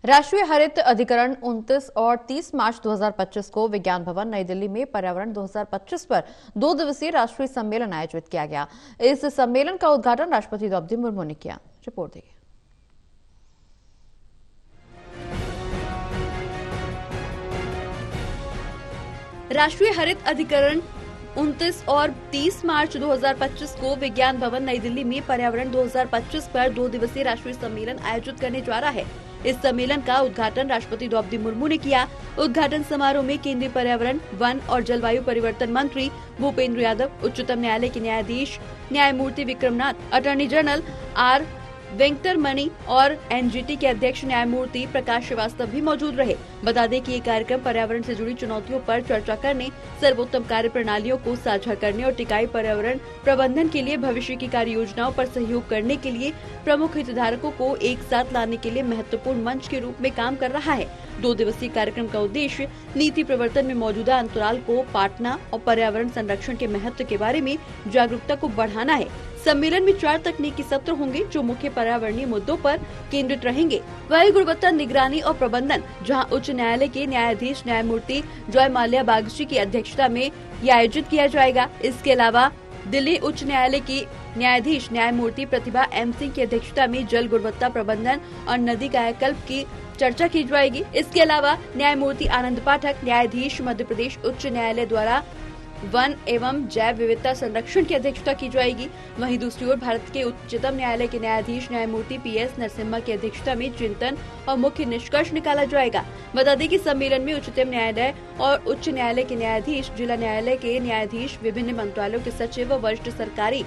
राष्ट्रीय हरित अधिकरण 29 और 30 मार्च 2025 को विज्ञान भवन नई दिल्ली में पर्यावरण 2025 पर 2 दिवसीय राष्ट्रीय सम्मेलन आयोजित किया गया। इस सम्मेलन का उद्घाटन राष्ट्रपति द्रौपदी मुर्मू ने किया। रिपोर्ट देखिए। राष्ट्रीय हरित अधिकरण 29 और 30 मार्च 2025 को विज्ञान भवन नई दिल्ली में पर्यावरण 2025 पर 2 दिवसीय राष्ट्रीय सम्मेलन आयोजित करने जा रहा है। इस सम्मेलन का उद्घाटन राष्ट्रपति द्रौपदी मुर्मू ने किया। उद्घाटन समारोह में केंद्रीय पर्यावरण, वन और जलवायु परिवर्तन मंत्री भूपेंद्र यादव, उच्चतम न्यायालय के न्यायाधीश न्यायमूर्ति Vikram Nath, attorney general R Venkataramani और एनजीटी के अध्यक्ष न्यायमूर्ति प्रकाश श्रीवास्तव भी मौजूद रहे। बता दें कि ये कार्यक्रम पर्यावरण से जुड़ी चुनौतियों पर चर्चा करने, सर्वोत्तम कार्य प्रणालियों को साझा करने और टिकाऊ पर्यावरण प्रबंधन के लिए भविष्य की कार्य योजनाओं पर सहयोग करने के लिए प्रमुख हितधारकों को एक साथ लाने के लिए महत्वपूर्ण मंच के रूप में काम कर रहा है। 2 दिवसीय कार्यक्रम का उद्देश्य नीति प्रवर्तन में मौजूदा अंतराल को पाटना और पर्यावरण संरक्षण के महत्व के बारे में जागरूकता को बढ़ाना है। सम्मेलन में 4 तकनीकी सत्र होंगे जो मुख्य पर्यावरणीय मुद्दों पर केंद्रित रहेंगे। वायु गुणवत्ता निगरानी और प्रबंधन, जहां उच्च न्यायालय के न्यायाधीश न्यायमूर्ति जॉय माल्या बागची की अध्यक्षता में यह आयोजित किया जाएगा। इसके अलावा दिल्ली उच्च न्यायालय की न्यायाधीश न्यायमूर्ति प्रतिभा एम सिंह की अध्यक्षता में जल गुणवत्ता प्रबंधन और नदी कायाकल्प की चर्चा की जाएगी। इसके अलावा न्यायमूर्ति आनंद पाठक, न्यायाधीश मध्य प्रदेश उच्च न्यायालय द्वारा वन एवं जैव विविधता संरक्षण की अध्यक्षता की जाएगी। वहीं दूसरी ओर भारत के उच्चतम न्यायालय के न्यायाधीश न्यायमूर्ति पीएस नरसिम्हा की अध्यक्षता में चिंतन और मुख्य निष्कर्ष निकाला जाएगा। बता दें कि सम्मेलन में उच्चतम न्यायालय और उच्च न्यायालय के न्यायाधीश, जिला न्यायालय के न्यायाधीश, विभिन्न मंत्रालयों के सचिव व वरिष्ठ सरकारी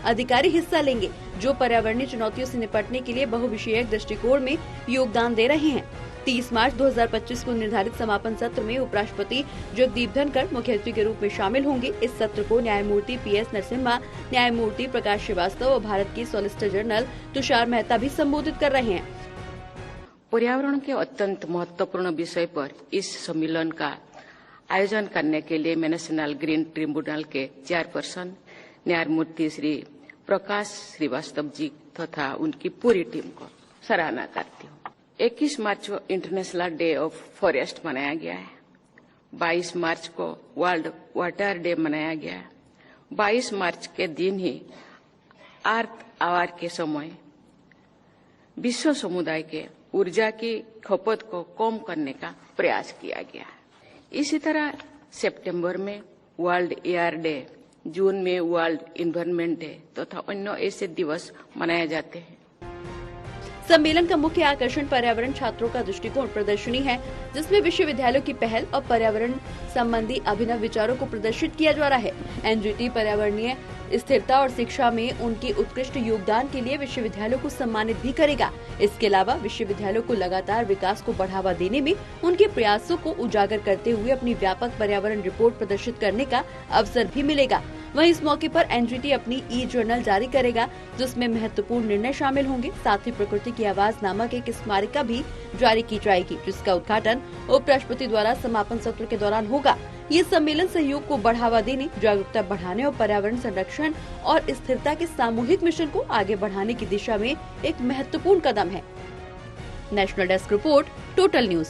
अधिकारी हिस्सा लेंगे, जो पर्यावरणीय चुनौतियों से निपटने के लिए बहुविषयक दृष्टिकोण में योगदान दे रहे हैं। 30 मार्च 2025 को निर्धारित समापन सत्र में उपराष्ट्रपति जगदीप धनखड़ मुख्य अतिथि के रूप में शामिल होंगे। इस सत्र को न्यायमूर्ति पीएस नरसिम्हा, न्यायमूर्ति प्रकाश श्रीवास्तव और भारत के सॉलिसिटर जनरल तुषार मेहता भी संबोधित कर रहे हैं। पर्यावरण के अत्यंत महत्वपूर्ण विषय पर इस सम्मेलन का आयोजन करने के लिए मैं नेशनल ग्रीन ट्रिब्यूनल के चेयरपर्सन न्यायमूर्ति श्री प्रकाश श्रीवास्तव जी तथा उनकी पूरी टीम को सराहना करती हूँ। 21 मार्च को इंटरनेशनल डे ऑफ फॉरेस्ट मनाया गया है। 22 मार्च को वर्ल्ड वाटर डे मनाया गया है। 22 मार्च के दिन ही अर्थ आवर के समय विश्व समुदाय के ऊर्जा की खपत को कम करने का प्रयास किया गया है। इसी तरह सितंबर में वर्ल्ड एयर डे, जून में वर्ल्ड इन्वायरमेंट डे तथा अन्य ऐसे दिवस मनाए जाते हैं। सम्मेलन का मुख्य आकर्षण पर्यावरण छात्रों का दृष्टिकोण प्रदर्शनी है, जिसमें विश्वविद्यालयों की पहल और पर्यावरण संबंधी अभिनव विचारों को प्रदर्शित किया जा रहा है। एनजीटी पर्यावरणीय स्थिरता और शिक्षा में उनके उत्कृष्ट योगदान के लिए विश्वविद्यालयों को सम्मानित भी करेगा। इसके अलावा विश्वविद्यालयों को लगातार विकास को बढ़ावा देने में उनके प्रयासों को उजागर करते हुए अपनी व्यापक पर्यावरण रिपोर्ट प्रदर्शित करने का अवसर भी मिलेगा। वहीं इस मौके पर एनजीटी अपनी ई जर्नल जारी करेगा, जिसमें महत्वपूर्ण निर्णय शामिल होंगे। साथ ही प्रकृति की आवाज नामक एक स्मारिका भी जारी की जाएगी, जिसका उद्घाटन उपराष्ट्रपति द्वारा समापन सत्र के दौरान होगा। ये सम्मेलन सहयोग को बढ़ावा देने, जागरूकता बढ़ाने और पर्यावरण संरक्षण और स्थिरता के सामूहिक मिशन को आगे बढ़ाने की दिशा में एक महत्वपूर्ण कदम है। National desk report, total news.